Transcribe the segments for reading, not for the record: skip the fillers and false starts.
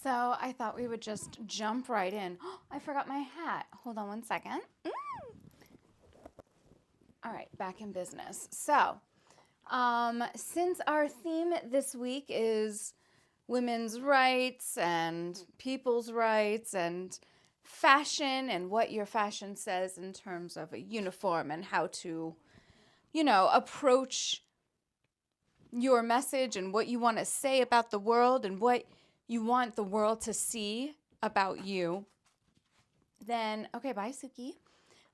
So I thought we would just jump right in. I forgot my hat. Hold on one second. All right, back in business. So, since our theme this week is women's rights and people's rights and fashion and what your fashion says in terms of a uniform and how to, approach your message and what you want to say about the world and what you want the world to see about you, then, okay, bye, Suki.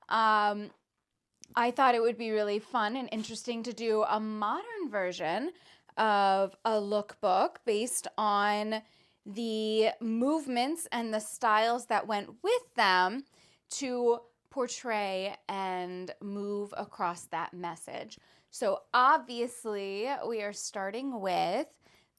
I thought it would be really fun and interesting to do a modern version of a lookbook based on the movements and the styles that went with them to portray and move across that message. So obviously, we are starting with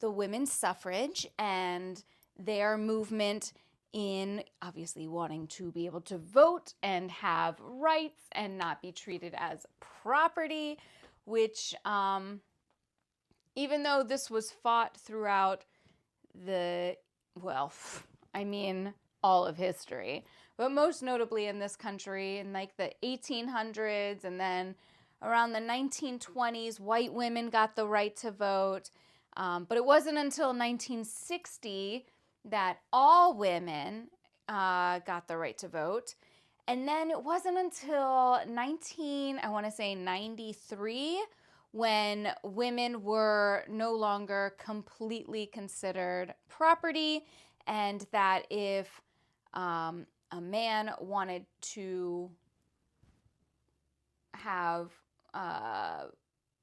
the women's suffrage and their movement in obviously wanting to be able to vote and have rights and not be treated as property, which even though this was fought throughout all of history, but most notably in this country in like the 1800s and then around the 1920s, white women got the right to vote. But it wasn't until 1960 that all women got the right to vote. And then it wasn't until 93 when women were no longer completely considered property, and that if a man wanted to have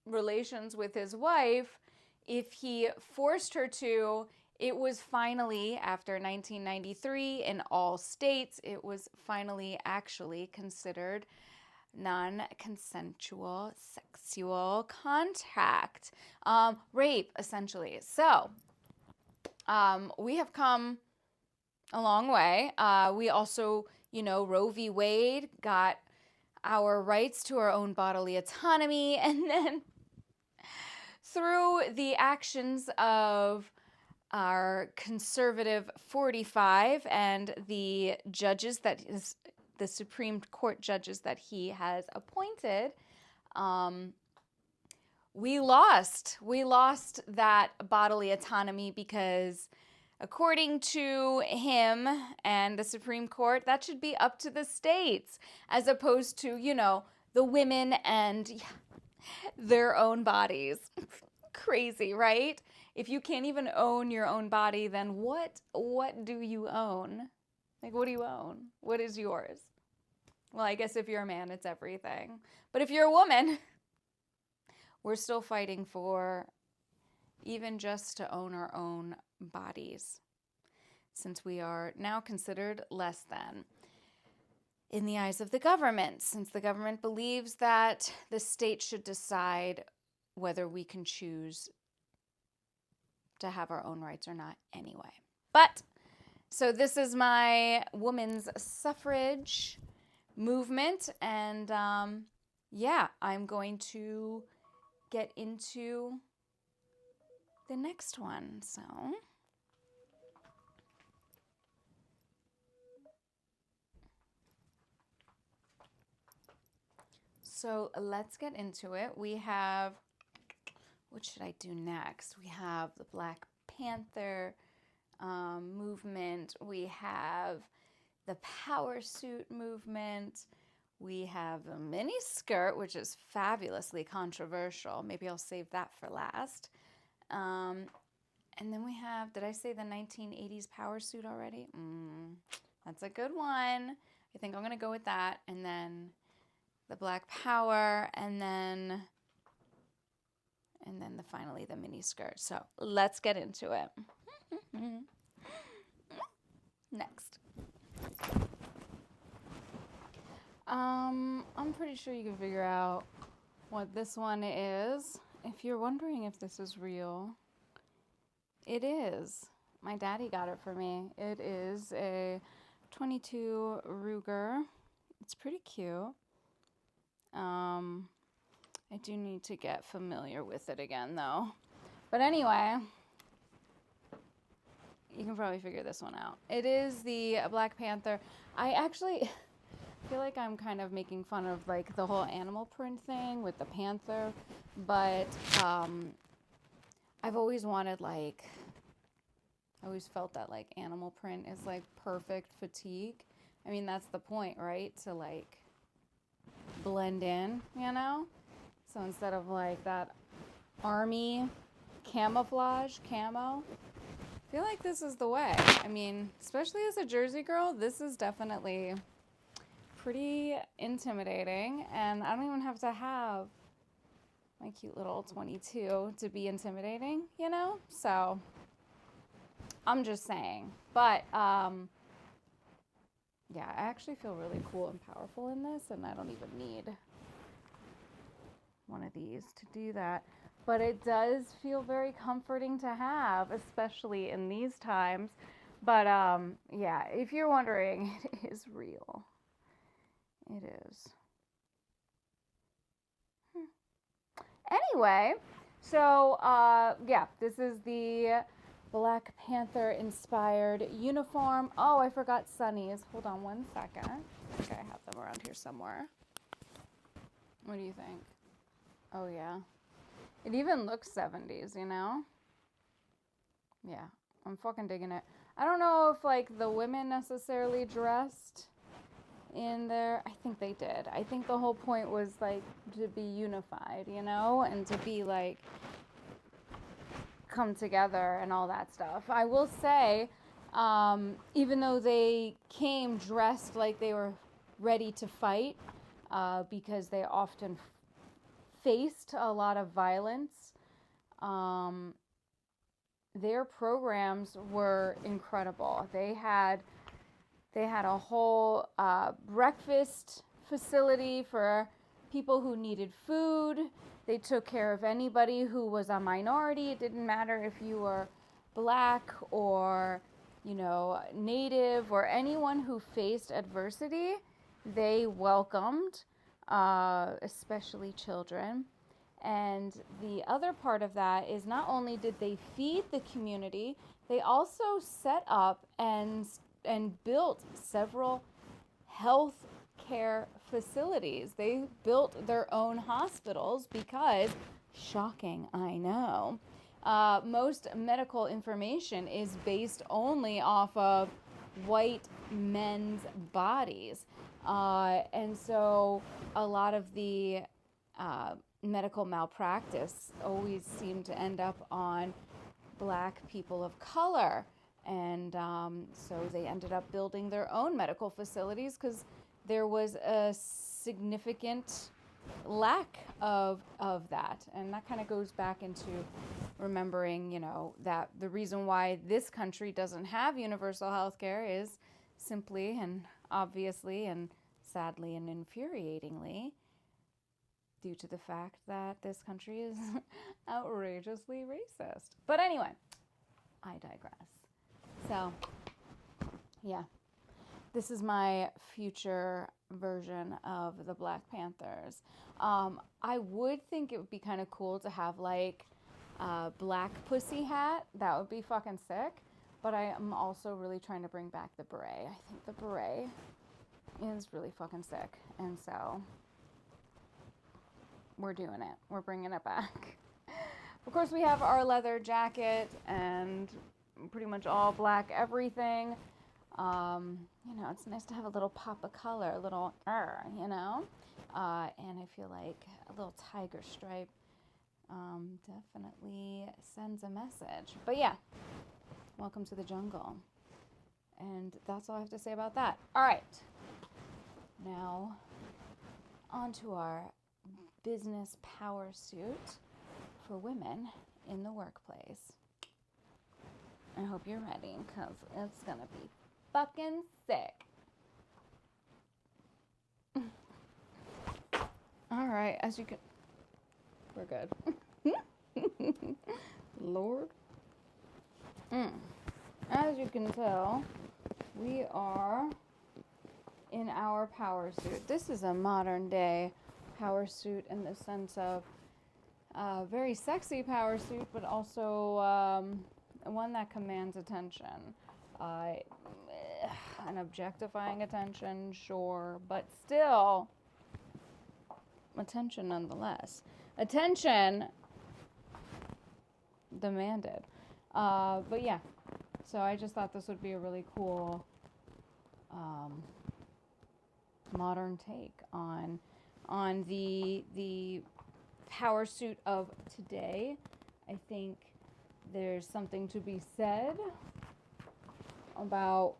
relations with his wife, if he forced her to, it was finally, after 1993, in all states, it was finally actually considered non-consensual sexual contact. Rape, essentially. So, we have come a long way. We also, Roe v. Wade got our rights to our own bodily autonomy, and then through the actions of our conservative 45 and the judges the Supreme Court judges that he has appointed, we lost that bodily autonomy because according to him and the Supreme Court, that should be up to the states as opposed to, the women and their own bodies. Crazy, right? If you can't even own your own body, then what do you own? Like, what do you own? What is yours? Well, I guess if you're a man, it's everything. But if you're a woman, we're still fighting for even just to own our own bodies, since we are now considered less than in the eyes of the government, since the government believes that the state should decide whether we can choose to have our own rights or not anyway. But, so this is my women's suffrage movement, and I'm going to get into the next one. So let's get into it. We have, what should I do next? We have the Black Panther movement. We have the power suit movement. We have the mini skirt, which is fabulously controversial. Maybe I'll save that for last. And then we have, did I say the 1980s power suit already? That's a good one. I think I'm going to go with that. And then the Black Power, and then finally the mini skirt. So let's get into it. Next. I'm pretty sure you can figure out what this one is. If you're wondering if this is real, it is. My daddy got it for me. It is a 22 Ruger. It's pretty cute. I do need to get familiar with it again, though. But anyway, you can probably figure this one out. It is the Black Panther. I actually feel like I'm kind of making fun of like the whole animal print thing with the panther, but I've always wanted like, I always felt that like animal print is like perfect fatigue. I mean, that's the point, right? To like blend in, you know? So instead of like that army camouflage camo, I feel like this is the way. I mean, especially as a Jersey girl, this is definitely pretty intimidating, and I don't even have to have my cute little 22 to be intimidating, you know? So I'm just saying. But yeah, I actually feel really cool and powerful in this, and I don't even need one of these to do that. But it does feel very comforting to have, especially in these times. But yeah, if you're wondering, it is real. It is. Anyway, so yeah, this is the Black Panther inspired uniform. Oh, I forgot Sunnies. Hold on one second. I think I have them around here somewhere. What do you think? Oh yeah. It even looks 70s, you know? Yeah, I'm fucking digging it. I don't know if like the women necessarily dressed in there. I think they did. I think the whole point was like to be unified, you know, and to be like come together and all that stuff. I will say, even though they came dressed like they were ready to fight, because they often faced a lot of violence, their programs were incredible. They had a whole breakfast facility for people who needed food. They took care of anybody who was a minority. It didn't matter if you were black or, you know, native or anyone who faced adversity. They welcomed, especially children. And the other part of that is not only did they feed the community, they also set up and built several health care facilities. They built their own hospitals because, shocking, I know, most medical information is based only off of white men's bodies. And so a lot of the medical malpractice always seemed to end up on black people of color. And so they ended up building their own medical facilities because there was a significant lack of that. And that kind of goes back into remembering, you know, that the reason why this country doesn't have universal health care is simply and obviously and sadly and infuriatingly due to the fact that this country is outrageously racist. But anyway, I digress. So, yeah, this is my future version of the Black Panthers. I would think it would be kind of cool to have like a black pussy hat. That would be fucking sick. But I am also really trying to bring back the beret. I think the beret is really fucking sick. And so we're doing it. We're bringing it back. Of course, we have our leather jacket and pretty much all black everything. You know, it's nice to have a little pop of color, a little, you know. And I feel like a little tiger stripe definitely sends a message. But yeah, welcome to the jungle. And that's all I have to say about that. All right. Now, on to our business power suit for women in the workplace. I hope you're ready because it's going to be fucking sick. All right, as you can... We're good. Lord. As you can tell, we are in our power suit. This is a modern day power suit in the sense of very sexy power suit, but also one that commands attention. An objectifying attention, sure, but still attention nonetheless. Attention demanded. But yeah, so I just thought this would be a really cool modern take on the power suit of today. I think there's something to be said about,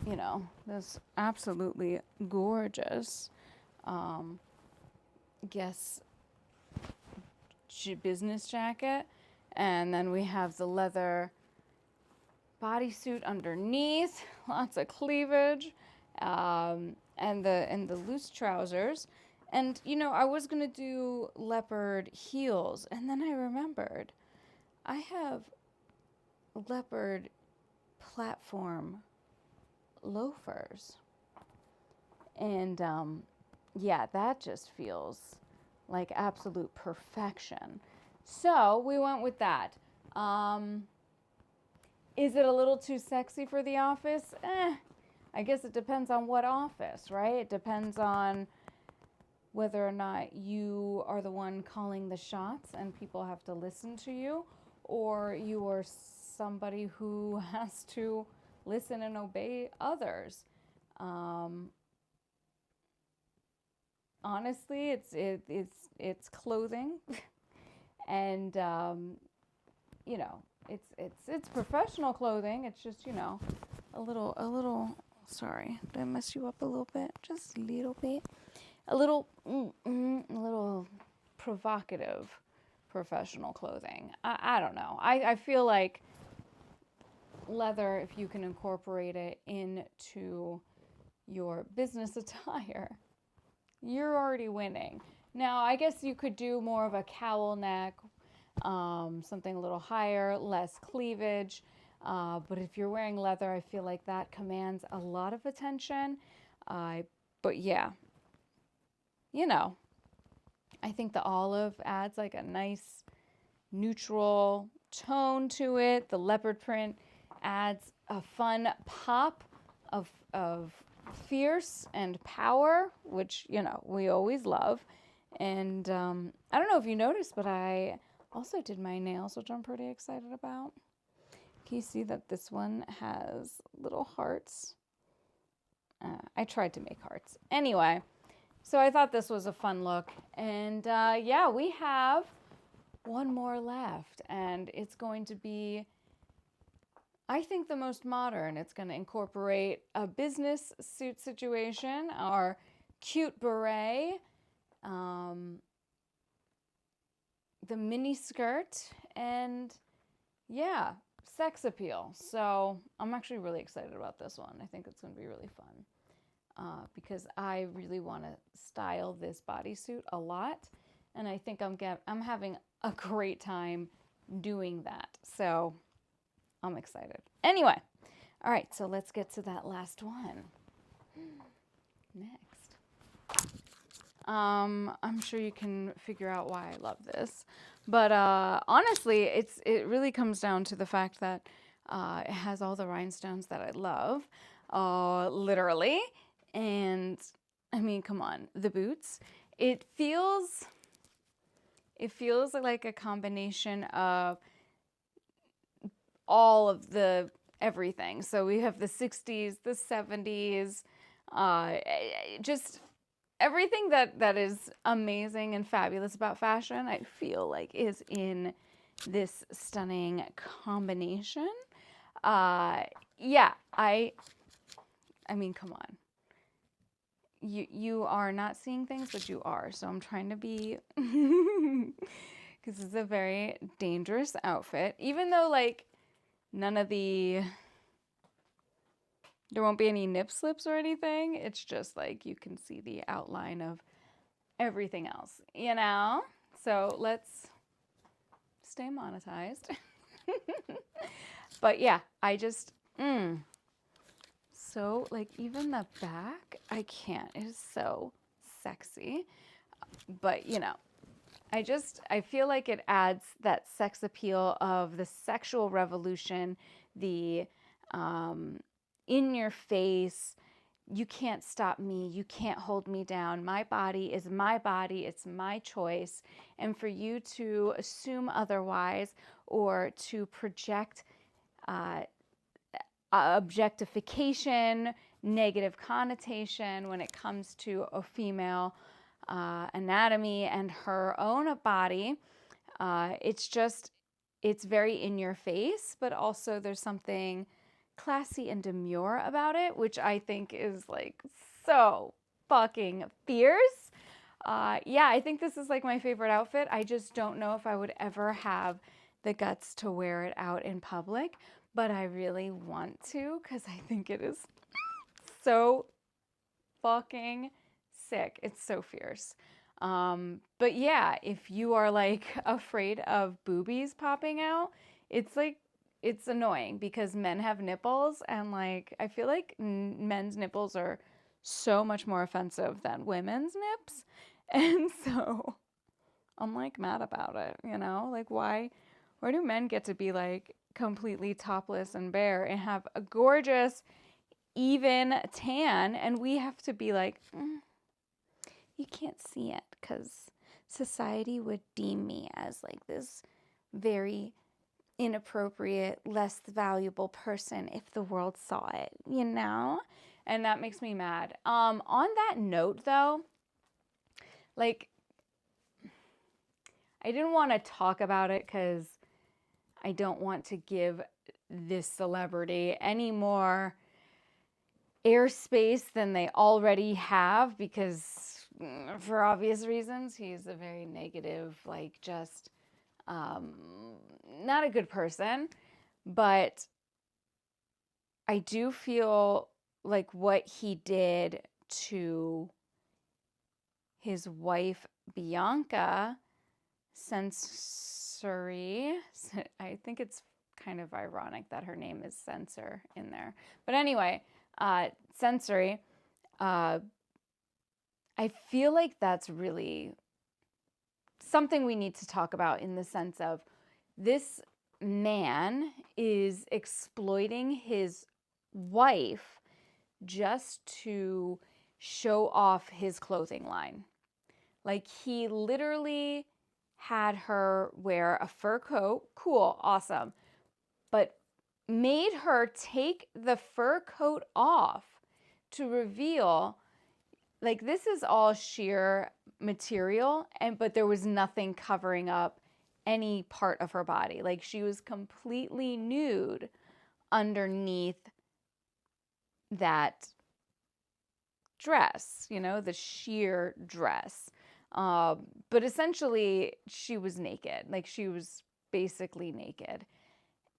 you know, this absolutely gorgeous business jacket, and then we have the leather bodysuit underneath, lots of cleavage, and the loose trousers. And you know, I was gonna do leopard heels, and then I remembered I have leopard platform loafers, and yeah, that just feels like absolute perfection. So we went with that. Is it a little too sexy for the office? I guess it depends on what office, right? It depends on whether or not you are the one calling the shots and people have to listen to you, or you are somebody who has to listen and obey others. Honestly, it's clothing, and you know, it's professional clothing. It's just, you know, a little. Sorry, did I mess you up a little bit? Just a little bit. A little provocative professional clothing. I don't know. I feel like leather, if you can incorporate it into your business attire, you're already winning. Now, I guess you could do more of a cowl neck, something a little higher, less cleavage. But if you're wearing leather, I feel like that commands a lot of attention. But yeah, you know, I think the olive adds like a nice neutral tone to it. The leopard print adds a fun pop of fierce and power, which, you know, we always love. And I don't know if you noticed, but I also did my nails, which I'm pretty excited about. Can you see that this one has little hearts? I tried to make hearts. Anyway, so I thought this was a fun look. And yeah, we have one more left. And it's going to be, I think, the most modern. It's going to incorporate a business suit situation, our cute beret, the mini skirt, and yeah, sex appeal. So I'm actually really excited about this one. I think it's going to be really fun because I really want to style this bodysuit a lot, and I think I'm having a great time doing that. So I'm excited. Anyway, all right, so let's get to that last one. Next. I'm sure you can figure out why I love this. But honestly, it really comes down to the fact that it has all the rhinestones that I love, literally. And I mean, come on, the boots. It feels like a combination of all of the everything. So we have the 60s, the 70s, just everything that is amazing and fabulous about fashion, I feel like, is in this stunning combination. Yeah, I mean, come on. You are not seeing things, but you are. So I'm trying to be, because it's a very dangerous outfit. Even though, like, there won't be any nip slips or anything. It's just like you can see the outline of everything else, you know? So let's stay monetized. But yeah, I just, so, like, even the back, I can't. It is so sexy. But, you know, I feel like it adds that sex appeal of the sexual revolution, the in your face, you can't stop me, you can't hold me down, my body is my body, it's my choice. And for you to assume otherwise or to project objectification, negative connotation when it comes to a female anatomy and her own body, it's very in your face, but also there's something classy and demure about it, which I think is like so fucking fierce. Yeah, I think this is like my favorite outfit. I just don't know if I would ever have the guts to wear it out in public, but I really want to because I think it is so fucking sick. It's so fierce. But yeah, if you are like afraid of boobies popping out, it's like, it's annoying because men have nipples, and like, I feel like men's nipples are so much more offensive than women's nips. And so I'm like mad about it, you know? Like, why do men get to be like completely topless and bare and have a gorgeous, even tan, and we have to be like, you can't see it because society would deem me as like this very inappropriate, less valuable person if the world saw it, you know? And that makes me mad. On that note, though, like, I didn't want to talk about it because I don't want to give this celebrity any more airspace than they already have, because for obvious reasons, he's a very negative, like, just not a good person. But I do feel like what he did to his wife Bianca Censori, I think it's kind of ironic that her name is Censor in there, but anyway, Censori, I feel like that's really something we need to talk about, in the sense of this man is exploiting his wife just to show off his clothing line. Like, he literally had her wear a fur coat, cool, awesome, but made her take the fur coat off to reveal, like, this is all sheer material, but there was nothing covering up any part of her body. Like, she was completely nude underneath that dress, you know, the sheer dress. But essentially, she was naked. Like, she was basically naked.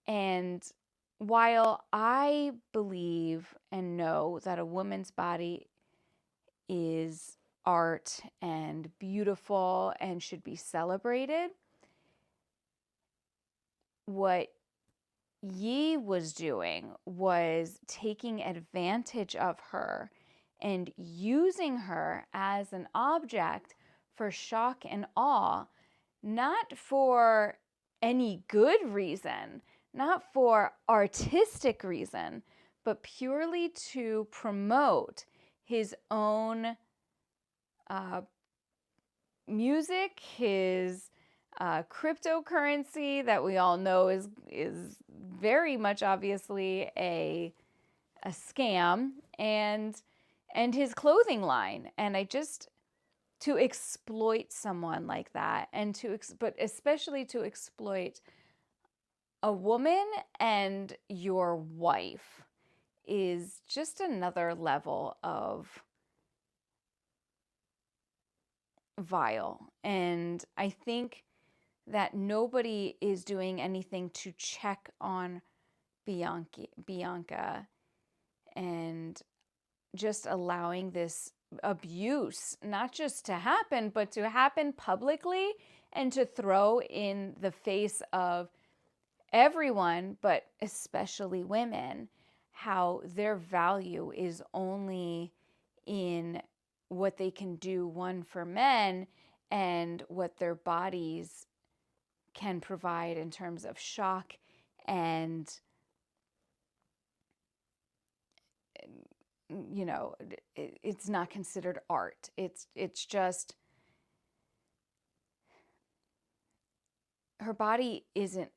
And while I believe and know that a woman's body is art and beautiful and should be celebrated, what Yi was doing was taking advantage of her and using her as an object for shock and awe, not for any good reason, not for artistic reason, but purely to promote his own music, his cryptocurrency that we all know is very much obviously a scam, and his clothing line. And I just, to exploit someone like that, and but especially to exploit a woman and your wife, is just another level of vile. And I think that nobody is doing anything to check on Bianca and just allowing this abuse not just to happen, but to happen publicly and to throw in the face of everyone, but especially women, how their value is only in what they can do, one, for men, and what their bodies can provide in terms of shock, and it's not considered art. It's just, her body isn't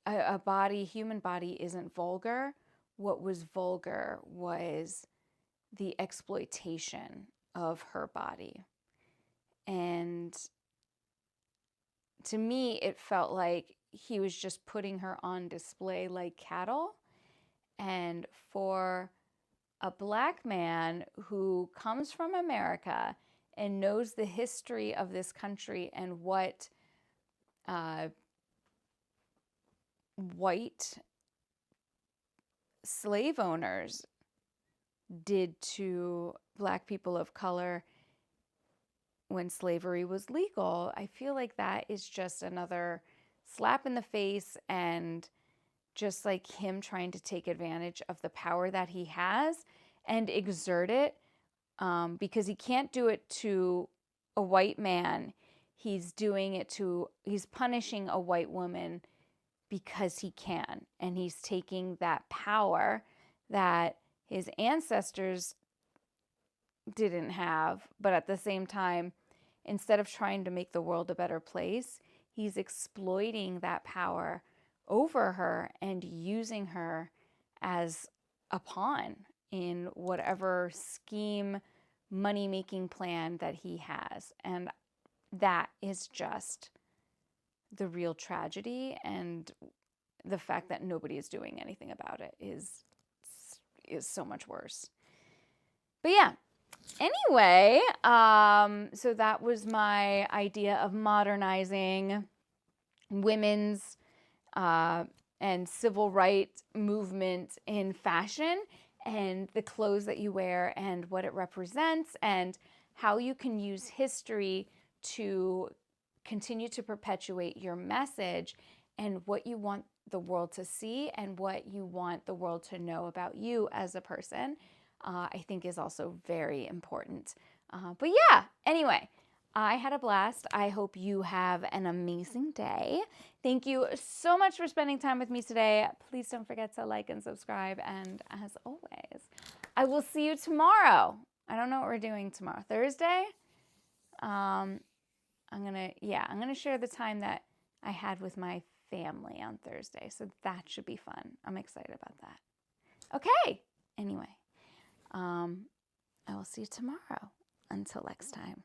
human body isn't vulgar. What was vulgar was the exploitation of her body. And to me, it felt like he was just putting her on display like cattle. And for a Black man who comes from America and knows the history of this country and what white slave owners did to Black people of color when slavery was legal, I feel like that is just another slap in the face, and just like him trying to take advantage of the power that he has and exert it, because he can't do it to a white man. He's punishing a white woman because he can, and he's taking that power that his ancestors didn't have, but at the same time, instead of trying to make the world a better place, he's exploiting that power over her and using her as a pawn in whatever scheme, money-making plan that he has. And that is just the real tragedy, and the fact that nobody is doing anything about it is so much worse. But yeah, anyway, so that was my idea of modernizing women's and civil rights movement in fashion, and the clothes that you wear and what it represents, and how you can use history to continue to perpetuate your message and what you want the world to see and what you want the world to know about you as a person, I think is also very important. But yeah, anyway, I had a blast. I hope you have an amazing day. Thank you so much for spending time with me today. Please don't forget to like and subscribe. And as always, I will see you tomorrow. I don't know what we're doing tomorrow. Thursday? I'm gonna share the time that I had with my family on Thursday. So that should be fun. I'm excited about that. Okay. Anyway, I will see you tomorrow. Until next time.